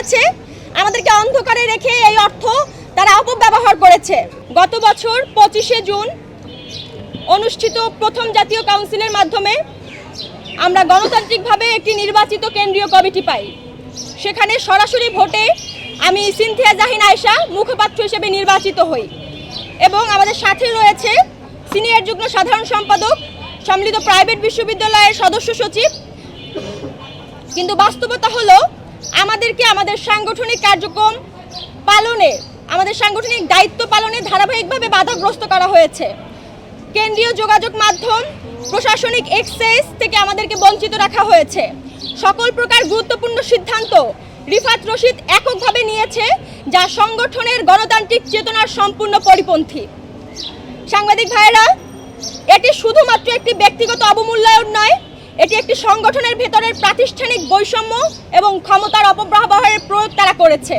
করেছে, আমাদেরকে অন্ধকারে রেখে এই অর্থ তারা অপব্যবহার করেছে। গত বছর 25শে জুন অনুষ্ঠিত প্রথম জাতীয় কাউন্সিলের মাধ্যমে আমরা গণতান্ত্রিকভাবে একটি নির্বাচিত কেন্দ্রীয় কমিটি পাই। সেখানে সরাসরি ভোটে আমি সিনথিয়া জাহিন আয়েশা মুখপাত্র হিসেবে নির্বাচিত হই এবং আমাদের সাথে রয়েছে সিনিয়র যুগ্ম সাধারণ সম্পাদক, সম্মিলিত প্রাইভেট বিশ্ববিদ্যালয়ের সদস্য সচিব। কিন্তু বাস্তবতা হলো আমাদেরকে আমাদের সাংগঠনিক কার্যক্রম পালনে, আমাদের সাংগঠনিক দায়িত্ব পালনে ধারাবাহিকভাবে বাধাগ্রস্ত করা হয়েছে। কেন্দ্রীয় যোগাযোগ মাধ্যম, প্রশাসনিক এক্সেস থেকে আমাদেরকে বঞ্চিত রাখা হয়েছে। সকল প্রকার গুরুত্বপূর্ণ সিদ্ধান্ত রিফাত রশিদ এককভাবে নিয়েছে, যা সংগঠনের গণতান্ত্রিক চেতনার সম্পূর্ণ পরিপন্থী। সাংবাদিক ভাইয়েরা, এটি শুধুমাত্র একটি ব্যক্তিগত অবমূল্যায়ন নয়, এটি একটি সংগঠনের ভেতরের প্রাতিষ্ঠানিক বৈষম্য এবং ক্ষমতার অপব্যবহারের প্রয়োগ তারা করেছে।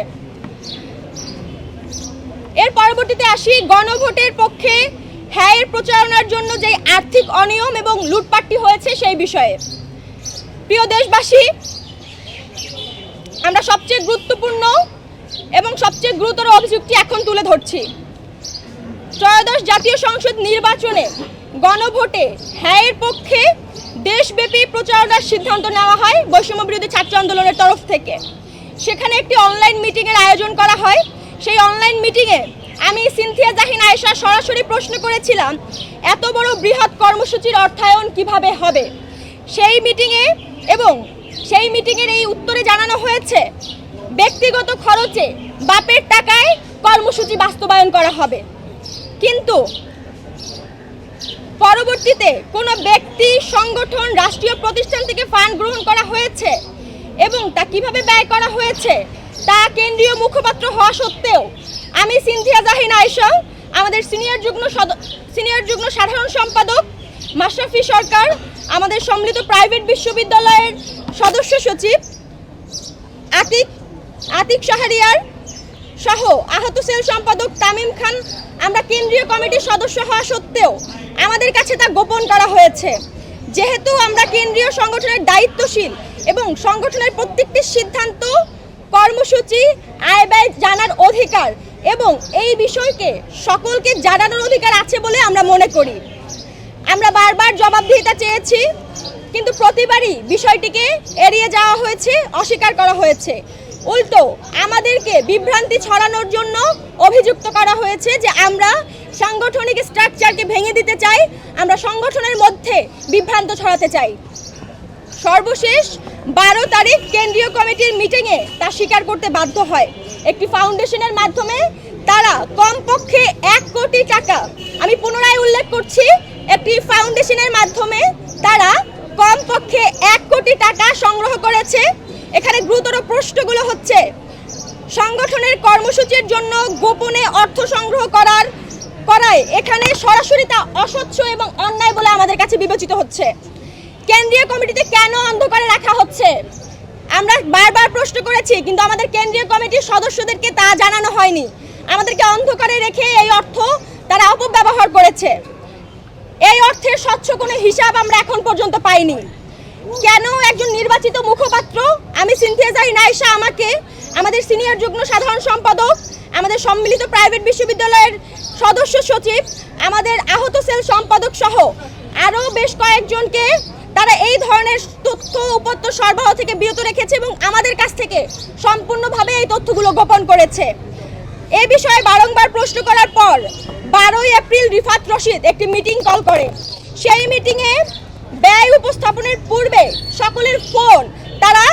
এর পরবর্তীতে আসি গণভোটের পক্ষে হ্যাঁ এর প্রচারণার জন্য যে আর্থিক অনিয়ম এবং লুটপাটটি হয়েছে সেই বিষয়ে। প্রিয় দেশবাসী, আমরা সবচেয়ে গুরুত্বপূর্ণ এবং সবচেয়ে গুরুতর অভিযোগটি এখন তুলে ধরছি। ত্রয়োদশ জাতীয় সংসদ নির্বাচনে গণভোটে হ্যাঁ এর পক্ষে দেশব্যাপী প্রচারণার সিদ্ধান্ত নেওয়া হয় বৈষম্য বিরোধী ছাত্র আন্দোলনের তরফ থেকে। সেখানে একটি অনলাইন মিটিংয়ের আয়োজন করা হয়। সেই অনলাইন মিটিংয়ে আমি সিনথিয়া জাহিন আয়েশা সরাসরি প্রশ্ন করেছিলাম, এত বড় বৃহৎ কর্মসূচির অর্থায়ন কিভাবে হবে। সেই মিটিংয়ের এই উত্তরে জানানো হয়েছে, ব্যক্তিগত খরচে বাপের টাকায় কর্মসূচি বাস্তবায়ন করা হবে। কিন্তু পরবর্তীতে কোনো ব্যক্তি, সংগঠন, রাষ্ট্রীয় প্রতিষ্ঠান থেকে ফান্ড গ্রহণ করা হয়েছে এবং তা কিভাবে ব্যয় করা হয়েছে তা কেন্দ্রীয় মুখপাত্র হওয়া সত্ত্বেও আমি সিনথিয়া জাহিন আয়েশা, আমাদের সিনিয়র যুগ্ম সাধারণ সম্পাদক মাশরাফি সরকার, আমাদের সম্মিলিত প্রাইভেট বিশ্ববিদ্যালয়ের সদস্য সচিব আতিক শাহরিয়ার সহ আহত সেল সম্পাদক তামিম খান, আমরা কেন্দ্রীয় কমিটির সদস্য হওয়া সত্ত্বেও আমাদের কাছে তা গোপন করা হয়েছে। যেহেতু আমরা কেন্দ্রীয় সংগঠনের দায়িত্বশীল এবং সংগঠনের প্রত্যেকটি সিদ্ধান্ত, কর্মসূচি, আয় ব্যয় জানার অধিকার এবং এই বিষয়কে সকলকে জানানোর অধিকার আছে বলে আমরা মনে করি। আমরা বারবার জবাবদিহিতা চেয়েছি, কিন্তু প্রতিবারই বিষয়টিকে এড়িয়ে যাওয়া হয়েছে, অস্বীকার করা হয়েছে। উল্টো আমাদেরকে বিভ্রান্তি ছড়ানোর জন্য অভিযুক্ত করা হয়েছে যে আমরা সাংগঠনিক স্ট্রাকচারকে ভেঙে দিতে চাই, আমরা সংগঠনের মধ্যে বিভ্রান্ত ছড়াতে চাই। সর্বশেষ 12 তারিখ কেন্দ্রীয় কমিটির মিটিংয়ে তা স্বীকার করতে বাধ্য হয়। একটি ফাউন্ডেশনের মাধ্যমে তারা কমপক্ষে 1 কোটি টাকা, আমি পুনরায় উল্লেখ করছি, একটি ফাউন্ডেশনের মাধ্যমে তারা কমপক্ষে 1 কোটি টাকা সংগ্রহ করেছে। এখানে গুরুতর প্রশ্নগুলো হচ্ছে, সংগঠনের কর্মসূচির জন্য গোপনে অর্থ সংগ্রহ করায় এখানে সরাসরি তা অস্বচ্ছ এবং অন্যায় বলে আমাদের কাছে বিবেচিত হচ্ছে। কেন্দ্রীয় কমিটিতে কেন অন্ধকারে রাখা হচ্ছে আমরা বারবার প্রশ্ন করেছি, কিন্তু আমাদের কেন্দ্রীয় কমিটির সদস্যদেরকে তা জানানো হয়নি। আমাদেরকে অন্ধকারে রেখে এই অর্থ তারা অপব্যবহার করেছে। এই অর্থের স্বচ্ছ কোনো হিসাব আমরা এখন পর্যন্ত পাইনি। কেন একজন নির্বাচিত মুখপাত্র, আমি সিনথিয়া জাহিন আয়েশা, আমাকে আমাদের সিনিয়র যুগ্ম সাধারণ সম্পাদক, আমাদের সম্মিলিত প্রাইভেট বিশ্ববিদ্যালয়ের সদস্য সচিব, আমাদের আহত সেল সম্পাদক সহ আরও বেশ কয়েকজনকে তারা এই ধরনের তথ্য উপত্য সরবরাহ থেকে বিরত রেখেছে এবং আমাদের কাছ থেকে সম্পূর্ণভাবে এই তথ্যগুলো গোপন করেছে। এই বিষয়ে বারংবার প্রশ্ন করার পর 12 এপ্রিল রিফাত রশিদ একটি মিটিং কল করে। সেই মিটিংয়ে ব্যয় উপস্থাপনের পূর্বে সকলের ফোন তারা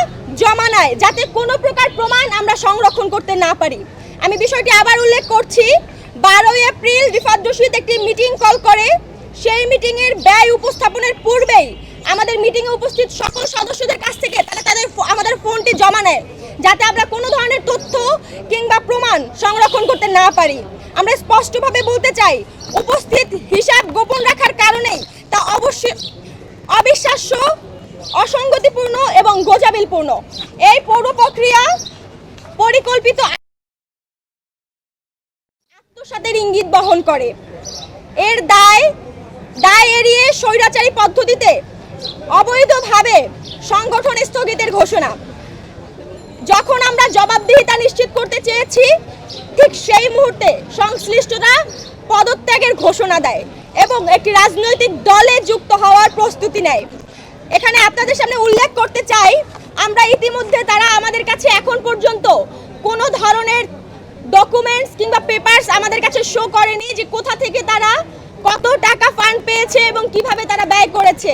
জমা নেয়, যাতে কোনো প্রকার প্রমাণ আমরা সংরক্ষণ করতে না পারি। আমি বিষয়টি আবার উল্লেখ করছি, 12 এপ্রিল রিফাত রশিদ একটি মিটিং কল করে। সেই মিটিংয়ের ব্যয় উপস্থাপনের পূর্বেই আমাদের মিটিংয়ে উপস্থিত সকল সদস্যদের কাছ থেকে আমাদের ফোনটি জমা নেয়, যাতে আমরা কোনো ধরনের তথ্য কিংবা প্রমাণ সংরক্ষণ করতে না পারি। আমরা স্পষ্টভাবে বলতে চাই, উপস্থিত হিসাব গোপন রাখার কারণেই তা অবশ্যই অবিশ্বাস্য, অসঙ্গতিপূর্ণ এবং গোজামিলপূর্ণ। এই পৌর প্রক্রিয়া পরিকল্পিত আত্মসাতের ইঙ্গিত বহন করে। এর দায় এড়িয়ে স্বৈরাচারী পদ্ধতিতে অবৈধভাবে সংগঠন স্থগিতের ঘোষণা। যখন আমরা জবাবদিহিতা নিশ্চিত করতে চেয়েছি ঠিক সেই মুহূর্তে সংশ্লিষ্টরা পদত্যাগের ঘোষণা দেয় এবং একটি রাজনৈতিক দলে যুক্ত হওয়ার প্রস্তুতি নেয়। এখানে আপনাদের সামনে উল্লেখ করতে চাই, আমরা ইতিমধ্যে তারা আমাদের কাছে এখন পর্যন্ত কোনো ধরনের ডকুমেন্টস কিংবা পেপারস আমাদের কাছে শো করেনি যে কোথা থেকে তারা কত টাকা ফান্ড পেয়েছে এবং কিভাবে তারা ব্যয় করেছে।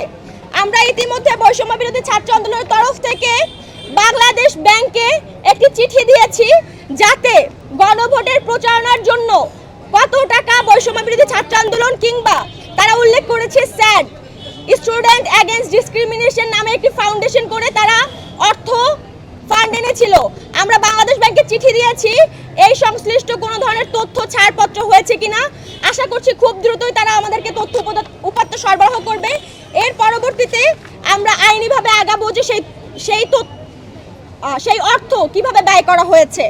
আমরা ইতিমধ্যে বৈষম্য বিরোধী ছাত্র আন্দোলনের তরফ থেকে বাংলাদেশ ব্যাংকে একটি চিঠি দিয়েছি, যাতে গণভোটের প্রচারণার জন্য কত টাকা বৈষম্য বিরোধী ছাত্র আন্দোলন কিংবা তারা উল্লেখ করেছে স্যাড স্টুডেন্ট এগেইনস্ট ডিসক্রিমিনেশন নামে একটি ফাউন্ডেশন করে তারা অর্থ ফান্ড এনেছিল। আমরা বাংলাদেশ ব্যাংকে চিঠি দিয়েছি, এই সংশ্লিষ্ট কোনো ধরনের তথ্য ছাড়পত্র হয়েছে কিনা। আশা করছি খুব দ্রুতই তারা আমাদেরকে তথ্য উপাত্ত সরবরাহ করবে। এর পরবর্তীতে আমরা আইনিভাবে আগাবো যে সেই অর্থ কিভাবে ব্যয় করা হয়েছে।